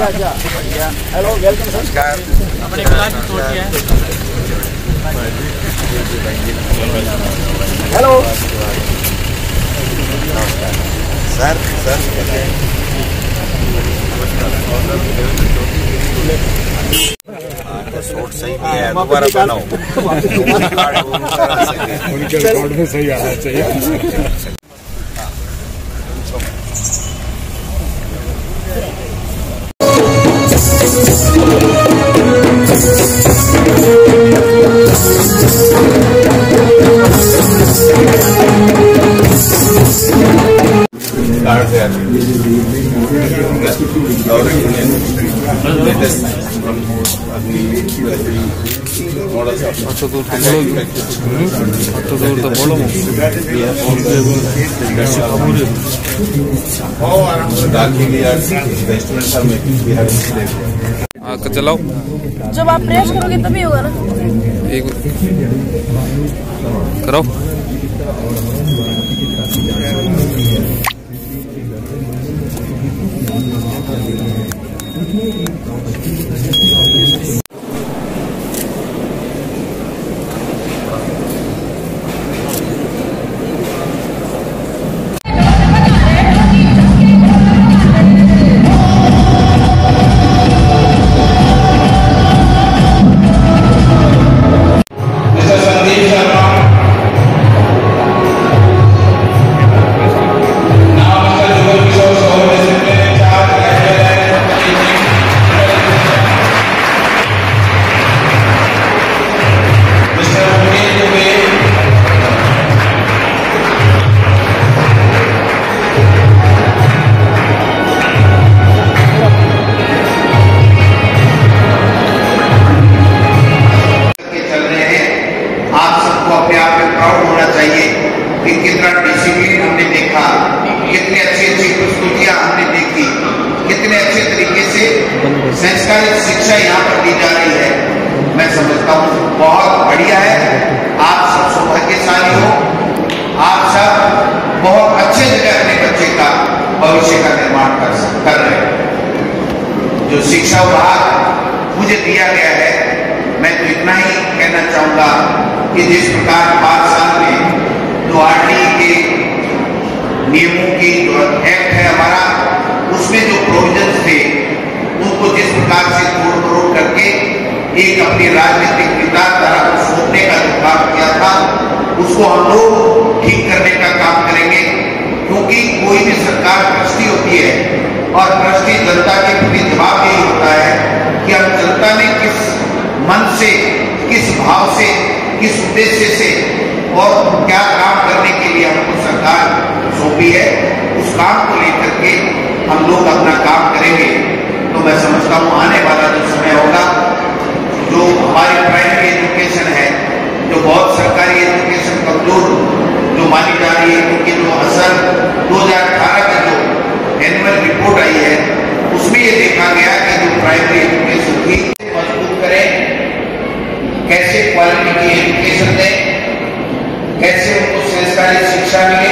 अच्छा बढ़िया। Hello welcome sir. नमस्कार। अपने क्लास में छोड़ दिया है। हेलो सर शॉट सही नहीं है, दोबारा बनाओ। उनके रिकॉर्ड में सही आना चाहिए। चलाओ, जब आप प्रयास करोगे तभी होगा ना। एक करो। कितना डिसिप्लिन हमने देखा, कितनी अच्छी अच्छी प्रस्तुतियां हमने देखी, कितने अच्छे तरीके से संस्कारित शिक्षा यहाँ पर दी जा रही है। मैं समझता हूँ बहुत बढ़िया है। आप सब सौभाग्यशाली हो, आप सब बहुत अच्छे जगह अपने बच्चे का भविष्य का निर्माण कर रहे हैं। जो शिक्षा विभाग मुझे दिया गया है, मैं तो इतना ही कहना चाहूंगा कि जिस प्रकार 5 साल में जो आरटीई के नियमों की जो एक्ट है हमारा, उसमें जो प्रोविजंस थे उनको जिस प्रकार से तोड़ करके एक अपनी राजनीतिक विचारधारा को सौंपने का जो काम किया था, उसको हम लोग ठीक करने का काम करेंगे। क्योंकि कोई भी सरकार ट्रस्टी होती है और ट्रस्टी जनता के प्रति जवाब यही होता है कि हम जनता ने किस मन से, किस भाव से, किस उद्देश्य से और क्या काम करने के लिए हमको सरकार सौंपी है, उस काम को लेकर के हम लोग अपना काम करेंगे। तो मैं समझता हूँ आने वाला जो समय होगा, जो हमारी प्राइमरी एजुकेशन है, जो बहुत सरकारी एजुकेशन कमजोर जो मानी जा रही है, क्योंकि जो असर 2018 का जो एनुअल रिपोर्ट आई है, उसमें ये देखा गया कि जो प्राइमरी एजुकेशन थी मजबूत करें, कैसे क्वालिटी की एजुकेशन दें, कैसे उनको संस्कारित शिक्षा मिले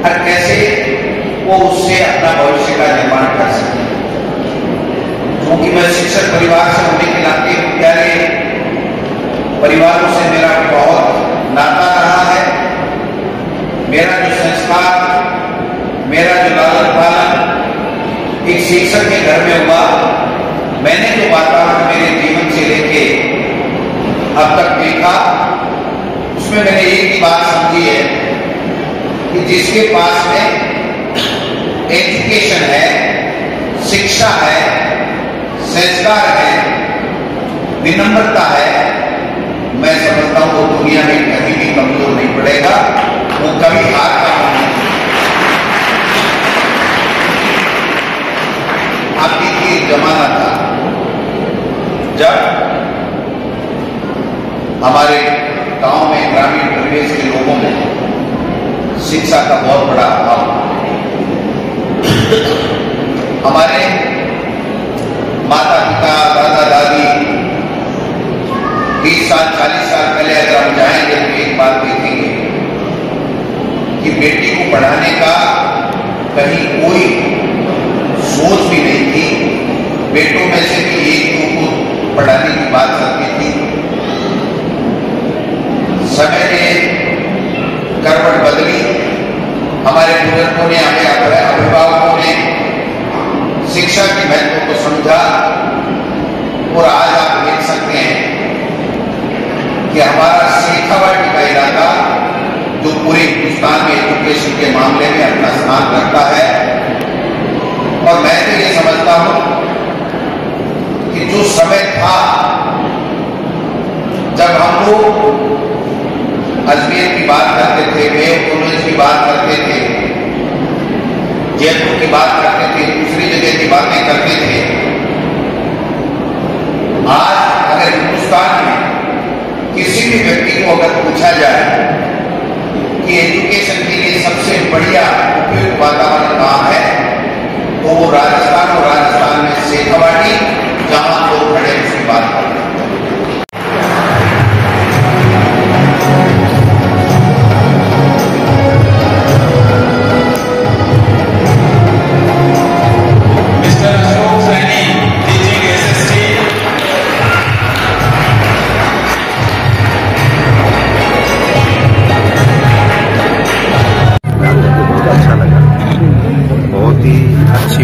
और कैसे वो उससे अपना भविष्य का निर्माण कर सके। क्योंकि मैं शिक्षक परिवार से होने के नाते विद्यालय परिवारों से मेरा बहुत नाता रहा है। मेरा जो संस्कार, मेरा जो लालन पालन एक शिक्षक के घर में हुआ, मैंने जो वातावरण मेरे जीवन से लेके अब तक देखा, उसमें मैंने एक ही बात समझी है कि जिसके पास में एजुकेशन है, शिक्षा है, संस्कार है, विनम्रता है, मैं समझता हूं वो दुनिया में कभी भी कमजोर नहीं पड़ेगा, वो कभी हार का नहीं। आप देखिए जमाना था जब हमारे गांव में, ग्रामीण परिवेश के लोगों में शिक्षा का बहुत बड़ा अभाव। हमारे माता पिता, दादा दादी 20 साल 40 साल पहले अगर हम जाएंगे तो एक बात देखेंगे कि बेटी को पढ़ाने का कहीं कोई सोच भी नहीं थी। बेटों में से भी एक को पढ़ाने की बात करती थी। समय ने करवट बदली, हमारे बुजुर्गों ने, हमें अभिभावकों ने शिक्षा के महत्व को समझा और आज आप देख सकते हैं कि हमारा शेखावाटी का इलाका जो पूरे हिंदुस्तान में एजुकेशन के मामले में अपना स्थान रखता है, और मैं तो ये समझता हूं कि जो समय था जब हम लोग अजमेर की बात करते थे, मेयो कॉलेज की बात करते थे, जयपुर की बात करते थे, दूसरी जगह की बातें करते थे, आज अगर हिंदुस्तान में किसी भी व्यक्ति को अगर पूछा जाए कि एजुकेशन के लिए सबसे बढ़िया उपयुक्त वातावरण कहाँ है, तो वो राजस्थान, और राजस्थान में शेखावाटी, जहां लोग खड़े उसकी बात करते हैं।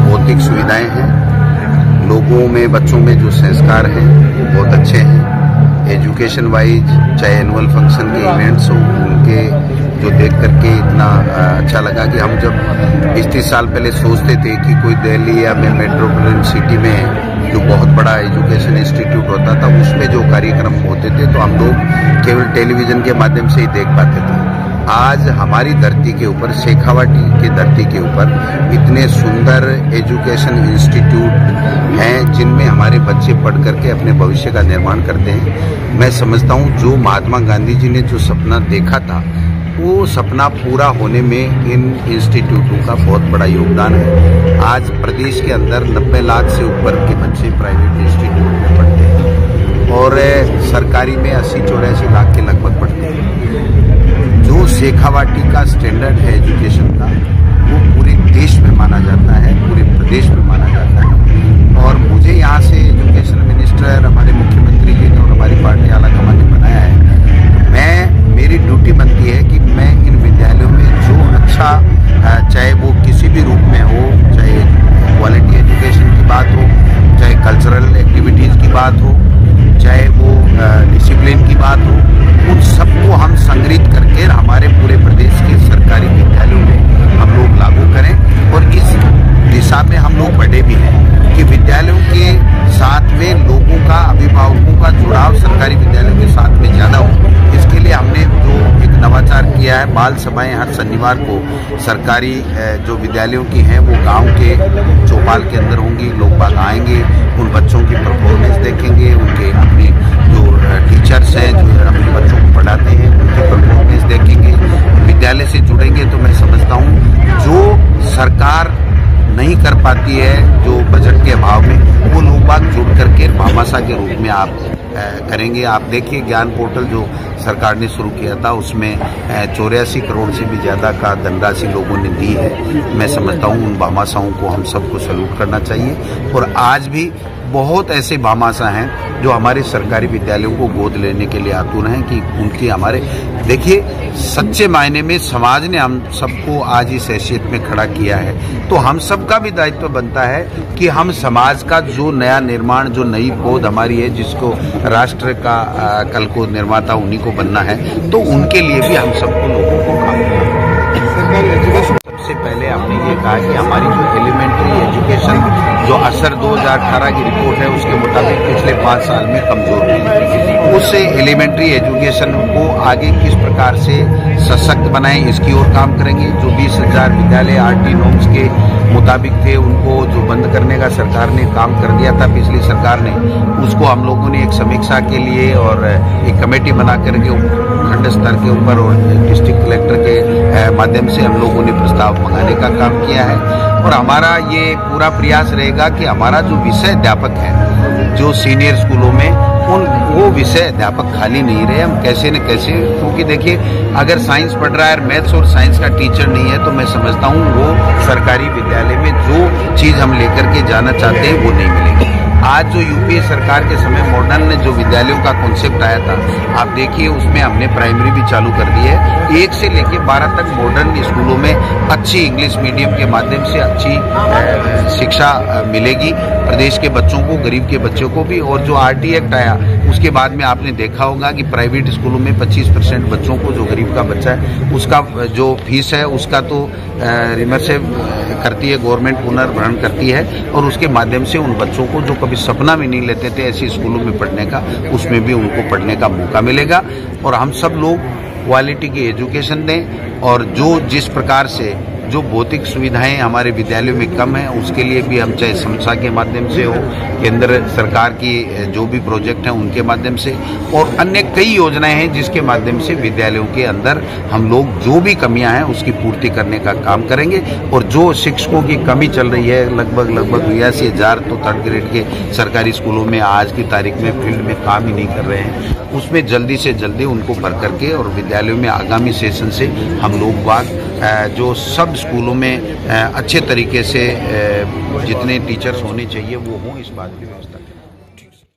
भौतिक सुविधाएं हैं, लोगों में, बच्चों में जो संस्कार हैं वो बहुत अच्छे हैं। एजुकेशन वाइज चाहे एनुअल फंक्शन के इवेंट्स हो, उनके जो देख करके इतना अच्छा लगा कि हम जब 20-30 साल पहले सोचते थे कि कोई दिल्ली या मेट्रोपॉलिटन सिटी में जो बहुत बड़ा एजुकेशन इंस्टीट्यूट होता था, उसमें जो कार्यक्रम होते थे तो हम लोग केवल टेलीविजन के माध्यम से ही देख पाते थे। आज हमारी धरती के ऊपर, शेखावाटी की धरती के ऊपर इतने सुंदर एजुकेशन इंस्टीट्यूट हैं जिनमें हमारे बच्चे पढ़ करके अपने भविष्य का निर्माण करते हैं। मैं समझता हूँ जो महात्मा गांधी जी ने जो सपना देखा था, वो सपना पूरा होने में इन इंस्टीट्यूटों का बहुत बड़ा योगदान है। आज प्रदेश के अंदर 90 लाख से ऊपर के बच्चे प्राइवेट इंस्टीट्यूट में पढ़ते हैं और सरकारी में 80-84 लाख के लगभग पढ़ते हैं। जो शेखावाटी का स्टैंडर्ड है एजुकेशन का, वो पूरे देश में माना जाता है, पूरे प्रदेश में माना जाता है। और मुझे यहाँ से एजुकेशन मिनिस्टर, हमारे मुख्यमंत्री जी ने और हमारी पार्टी आलाकमान ने बनाया है। मेरी ड्यूटी बनती है कि मैं इन विद्यालयों में जो अच्छा, चाहे वो किसी भी रूप में हो, चाहे क्वालिटी एजुकेशन की बात हो, चाहे कल्चरल एक्टिविटीज़ की बात हो, चाहे वो डिसिप्लिन की बात हो, उन सबको हम संग्रहित करके हमारे पूरे प्रदेश के सरकारी विद्यालयों में हम लोग लागू करें। और इस दिशा में हम लोग बढ़े भी हैं कि विद्यालयों के साथ में लोगों का, अभिभावकों का जुड़ाव सरकारी विद्यालयों के साथ में ज़्यादा हो। इसके लिए हमने जो एक नवाचार किया है, बाल सभाएं हर शनिवार को सरकारी जो विद्यालयों की हैं वो गांव के चौपाल के अंदर होंगी। लोग बाग आएंगे, उन बच्चों की परफॉर्मेंस देखेंगे, उनके अपने जो टीचर्स हैं जो अपने बच्चों को पढ़ाते हैं उनकी परफॉर्मेंस देखेंगे, विद्यालय से जुड़ेंगे। तो मैं समझता हूँ जो सरकार नहीं कर पाती है, जो बजट के अभाव में, वो लोग बाग जुड़ करके भामाशाह के रूप में आप करेंगे। आप देखिए ज्ञान पोर्टल जो सरकार ने शुरू किया था, उसमें 84 करोड़ से भी ज़्यादा का धनराशि लोगों ने दी है। मैं समझता हूँ उन भामाशाहों को हम सबको सैल्यूट करना चाहिए। और आज भी बहुत ऐसे भामाशाह हैं जो हमारे सरकारी विद्यालयों को गोद लेने के लिए आतुर हैं कि उनकी हमारे, देखिए सच्चे मायने में समाज ने हम सबको आज इस हैसियत में खड़ा किया है, तो हम सबका भी दायित्व बनता है कि हम समाज का जो नया निर्माण, जो नई पौध हमारी है, जिसको राष्ट्र का कल को निर्माता उन्हीं को बनना है, तो उनके लिए भी हम सबको लोगों को काम करना है। सबसे पहले हमने ये कहा कि हमारी जो एलिमेंट्री एजुकेशन जो असर 2018 की रिपोर्ट है उसके मुताबिक पिछले 5 साल में कमजोर हुई, उस एलिमेंट्री एजुकेशन को आगे किस प्रकार से सशक्त बनाएं, इसकी ओर काम करेंगे। जो 20,000 विद्यालय RT नॉर्म्स के मुताबिक थे, उनको जो बंद करने का सरकार ने काम कर दिया था पिछली सरकार ने, उसको हम लोगों ने एक समीक्षा के लिए और एक कमेटी बना करके खंड स्तर के ऊपर और डिस्ट्रिक्ट कलेक्टर के माध्यम से हम लोगों ने प्रस्ताव मंगाने का काम किया है। और हमारा ये पूरा प्रयास रहेगा कि हमारा जो विषय अध्यापक है जो सीनियर स्कूलों में, वो विषय अध्यापक खाली नहीं रहे। हम कैसे न कैसे, क्योंकि देखिए अगर साइंस पढ़ रहा है, मैथ्स और साइंस का टीचर नहीं है, तो मैं समझता हूँ वो सरकारी विद्यालय में जो चीज़ हम लेकर के जाना चाहते हैं वो नहीं मिलेगी। आज जो यूपीए सरकार के समय मॉडर्न ने जो विद्यालयों का कॉन्सेप्ट आया था, आप देखिए उसमें हमने प्राइमरी भी चालू कर दी है। 1 से लेकर 12 तक मॉडर्न स्कूलों में अच्छी इंग्लिश मीडियम के माध्यम से अच्छी शिक्षा मिलेगी प्रदेश के बच्चों को, गरीब के बच्चों को भी। और जो आरटी एक्ट आया उसके बाद में आपने देखा होगा कि प्राइवेट स्कूलों में 25% बच्चों को, जो गरीब का बच्चा है उसका जो फीस है उसका तो रिमर्सिव करती है गवर्नमेंट, पुनर्भरण करती है, और उसके माध्यम से उन बच्चों को जो कभी सपना भी नहीं लेते थे ऐसे स्कूलों में पढ़ने का, उसमें भी उनको पढ़ने का मौका मिलेगा। और हम सब लोग क्वालिटी की एजुकेशन दें, और जो जिस प्रकार से जो भौतिक सुविधाएं हमारे विद्यालयों में कम है उसके लिए भी हम, चाहे समसा के माध्यम से हो, केंद्र सरकार की जो भी प्रोजेक्ट हैं उनके माध्यम से, और अन्य कई योजनाएं हैं जिसके माध्यम से विद्यालयों के अंदर हम लोग जो भी कमियां हैं उसकी पूर्ति करने का काम करेंगे। और जो शिक्षकों की कमी चल रही है, लगभग 82,000 तो 3rd ग्रेड के सरकारी स्कूलों में आज की तारीख में फील्ड में काम ही नहीं कर रहे हैं, उसमें जल्दी से जल्दी उनको भर करके, और विद्यालयों में आगामी सेशन से हम लोग जो सब स्कूलों में अच्छे तरीके से जितने टीचर्स होने चाहिए वो हों, इस बात की व्यवस्था करें।